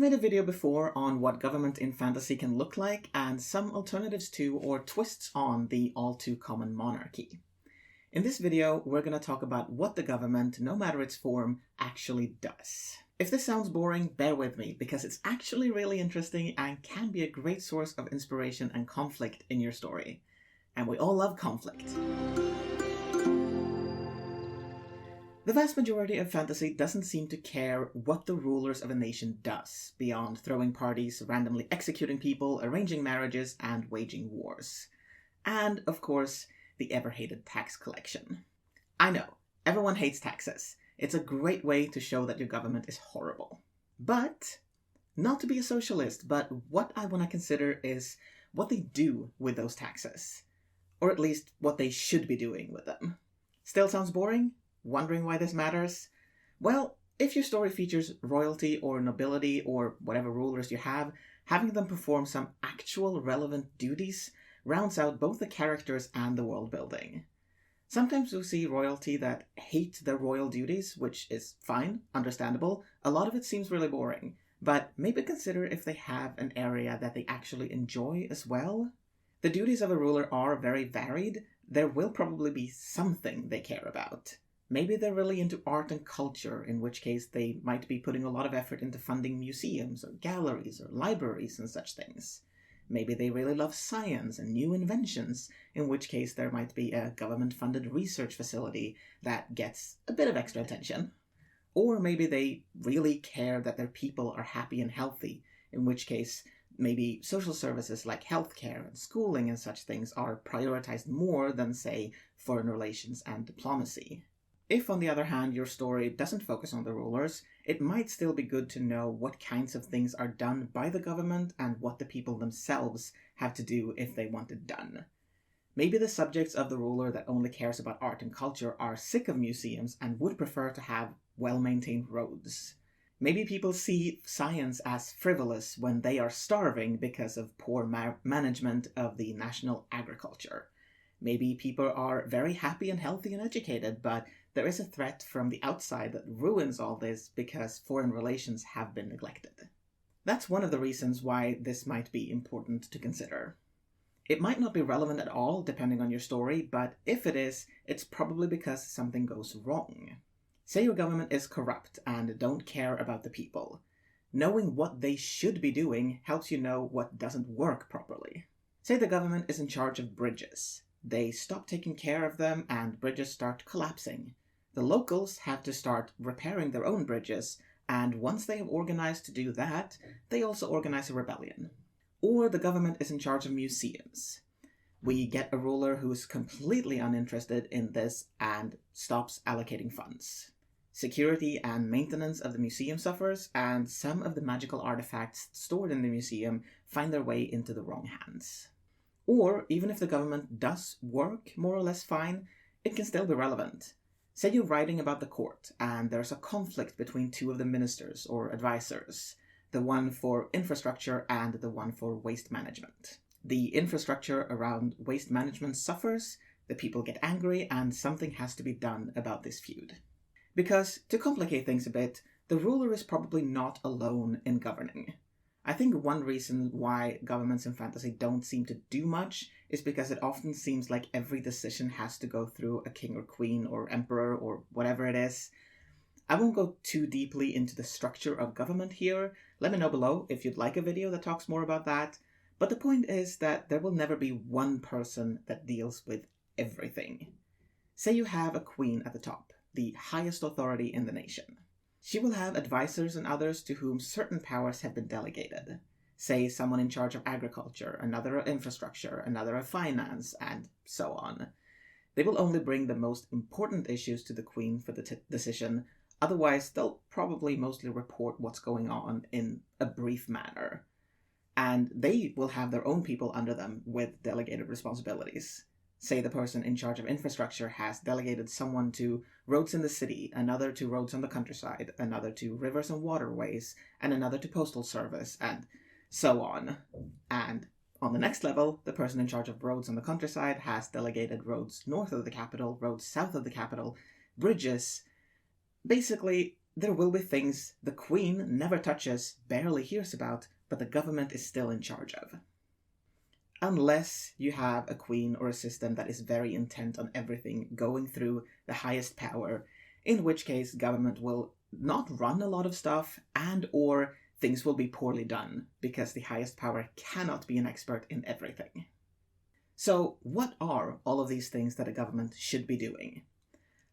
made a video before on what government in fantasy can look like and some alternatives to or twists on the all-too-common monarchy. In this video, we're going to talk about what the government, no matter its form, actually does. If this sounds boring, bear with me, because it's actually really interesting and can be a great source of inspiration and conflict in your story. And we all love conflict. The vast majority of fantasy doesn't seem to care what the rulers of a nation does, beyond throwing parties, randomly executing people, arranging marriages, and waging wars. And, of course, the ever-hated tax collection. I know, everyone hates taxes. It's a great way to show that your government is horrible. But, not to be a socialist, but what I want to consider is what they do with those taxes. Or at least, what they should be doing with them. Still sounds boring? Wondering why this matters? Well, if your story features royalty or nobility or whatever rulers you have, having them perform some actual relevant duties rounds out both the characters and the world building. Sometimes we see royalty that hate their royal duties, which is fine, understandable. A lot of it seems really boring, but maybe consider if they have an area that they actually enjoy as well. The duties of a ruler are very varied. There will probably be something they care about. Maybe they're really into art and culture, in which case they might be putting a lot of effort into funding museums or galleries or libraries and such things. Maybe they really love science and new inventions, in which case there might be a government-funded research facility that gets a bit of extra attention. Or maybe they really care that their people are happy and healthy, in which case maybe social services like healthcare and schooling and such things are prioritized more than, say, foreign relations and diplomacy. If, on the other hand, your story doesn't focus on the rulers, it might still be good to know what kinds of things are done by the government and what the people themselves have to do if they want it done. Maybe the subjects of the ruler that only cares about art and culture are sick of museums and would prefer to have well-maintained roads. Maybe people see science as frivolous when they are starving because of poor management of the national agriculture. Maybe people are very happy and healthy and educated, but there is a threat from the outside that ruins all this because foreign relations have been neglected. That's one of the reasons why this might be important to consider. It might not be relevant at all depending on your story, but if it is, it's probably because something goes wrong. Say your government is corrupt and don't care about the people. Knowing what they should be doing helps you know what doesn't work properly. Say the government is in charge of bridges. They stop taking care of them and bridges start collapsing. The locals have to start repairing their own bridges, and once they have organized to do that, they also organize a rebellion. Or the government is in charge of museums. We get a ruler who is completely uninterested in this and stops allocating funds. Security and maintenance of the museum suffers, and some of the magical artifacts stored in the museum find their way into the wrong hands. Or, even if the government does work more or less fine, it can still be relevant. Say you're writing about the court, and there's a conflict between two of the ministers or advisors, the one for infrastructure and the one for waste management. The infrastructure around waste management suffers, the people get angry, and something has to be done about this feud. Because, to complicate things a bit, the ruler is probably not alone in governing. I think one reason why governments in fantasy don't seem to do much is because it often seems like every decision has to go through a king or queen or emperor or whatever it is. I won't go too deeply into the structure of government here. Let me know below if you'd like a video that talks more about that. But the point is that there will never be one person that deals with everything. Say you have a queen at the top, the highest authority in the nation. She will have advisors and others to whom certain powers have been delegated. Say someone in charge of agriculture, another of infrastructure, another of finance, and so on. They will only bring the most important issues to the queen for the decision, otherwise they'll probably mostly report what's going on in a brief manner. And they will have their own people under them with delegated responsibilities. Say the person in charge of infrastructure has delegated someone to roads in the city, another to roads on the countryside, another to rivers and waterways, and another to postal service, and so on. And on the next level, the person in charge of roads on the countryside has delegated roads north of the capital, roads south of the capital, bridges. Basically, there will be things the Queen never touches, barely hears about, but the government is still in charge of. Unless you have a queen or a system that is very intent on everything going through the highest power, in which case government will not run a lot of stuff and or things will be poorly done because the highest power cannot be an expert in everything. So what are all of these things that a government should be doing?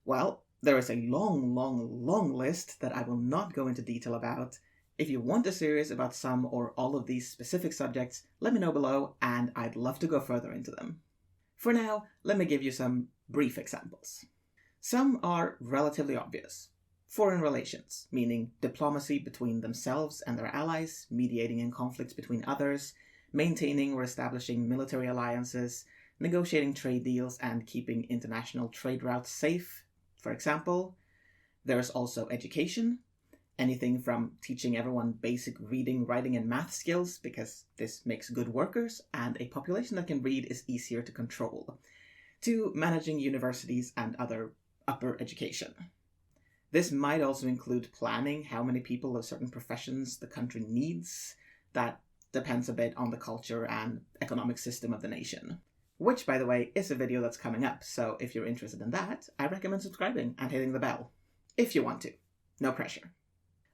Well, there is a long list that I will not go into detail about. If you want a series about some or all of these specific subjects, let me know below and I'd love to go further into them. For now, let me give you some brief examples. Some are relatively obvious. Foreign relations, meaning diplomacy between themselves and their allies, mediating in conflicts between others, maintaining or establishing military alliances, negotiating trade deals and keeping international trade routes safe, for example. There's also education. Anything from teaching everyone basic reading, writing, and math skills, because this makes good workers, and a population that can read is easier to control, to managing universities and other upper education. This might also include planning how many people of certain professions the country needs. That depends a bit on the culture and economic system of the nation. Which, by the way, is a video that's coming up, so if you're interested in that, I recommend subscribing and hitting the bell. If you want to. No pressure.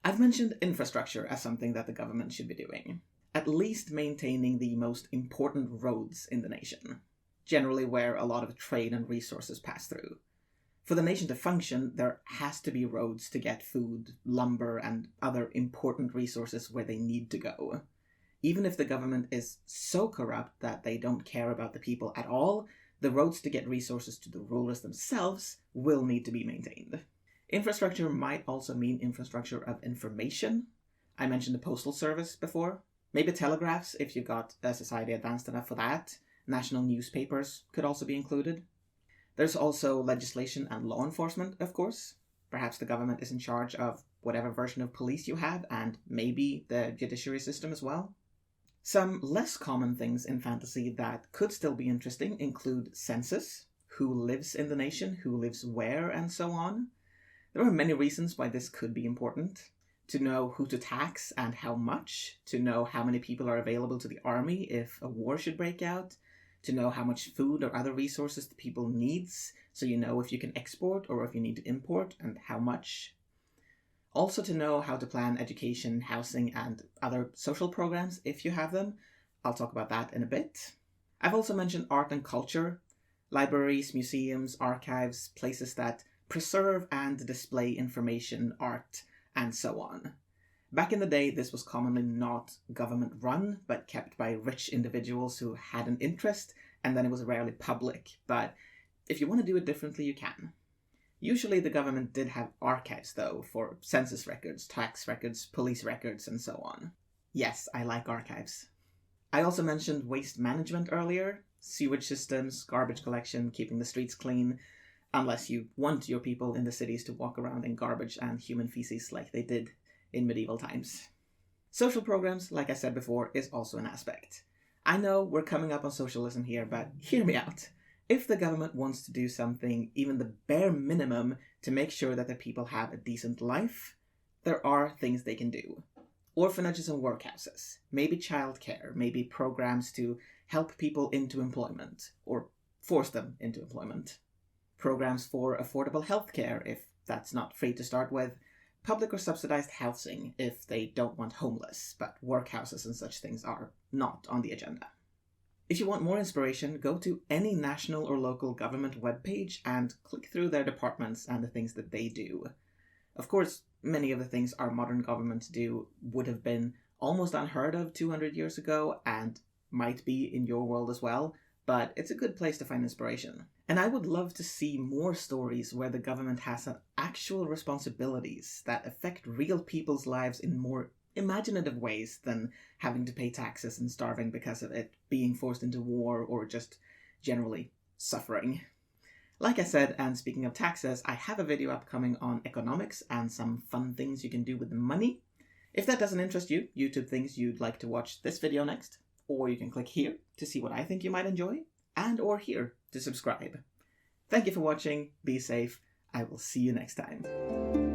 I've mentioned infrastructure as something that the government should be doing. At least maintaining the most important roads in the nation. Generally where a lot of trade and resources pass through. For the nation to function, there has to be roads to get food, lumber, and other important resources where they need to go. Even if the government is so corrupt that they don't care about the people at all, the roads to get resources to the rulers themselves will need to be maintained. Infrastructure might also mean infrastructure of information. I mentioned the postal service before. Maybe telegraphs if you've got a society advanced enough for that. National newspapers could also be included. There's also legislation and law enforcement, of course. Perhaps the government is in charge of whatever version of police you have, and maybe the judiciary system as well. Some less common things in fantasy that could still be interesting include census, who lives in the nation, who lives where, and so on. There are many reasons why this could be important. To know who to tax and how much, to know how many people are available to the army if a war should break out, to know how much food or other resources the people needs, so you know if you can export or if you need to import and how much. Also to know how to plan education, housing, and other social programs if you have them. I'll talk about that in a bit. I've also mentioned art and culture, libraries, museums, archives, places that preserve and display information, art, and so on. Back in the day, this was commonly not government-run, but kept by rich individuals who had an interest, and then it was rarely public. But if you want to do it differently, you can. Usually the government did have archives, though, for census records, tax records, police records, and so on. Yes, I like archives. I also mentioned waste management earlier, sewage systems, garbage collection, keeping the streets clean, unless you want your people in the cities to walk around in garbage and human feces like they did in medieval times. Social programs, like I said before, is also an aspect. I know we're coming up on socialism here, but hear me out. If the government wants to do something, even the bare minimum, to make sure that the people have a decent life, there are things they can do. Orphanages and workhouses, maybe childcare, maybe programs to help people into employment, or force them into employment. Programs for affordable healthcare, if that's not free to start with. Public or subsidized housing, if they don't want homeless, but workhouses and such things are not on the agenda. If you want more inspiration, go to any national or local government webpage and click through their departments and the things that they do. Of course, many of the things our modern governments do would have been almost unheard of 200 years ago and might be in your world as well, but it's a good place to find inspiration. And I would love to see more stories where the government has actual responsibilities that affect real people's lives in more imaginative ways than having to pay taxes and starving because of it, being forced into war, or just generally suffering. Like I said, and speaking of taxes, I have a video upcoming on economics and some fun things you can do with money. If that doesn't interest you, YouTube thinks you'd like to watch this video next, or you can click here to see what I think you might enjoy, and or here to subscribe. Thank you for watching, be safe, I will see you next time.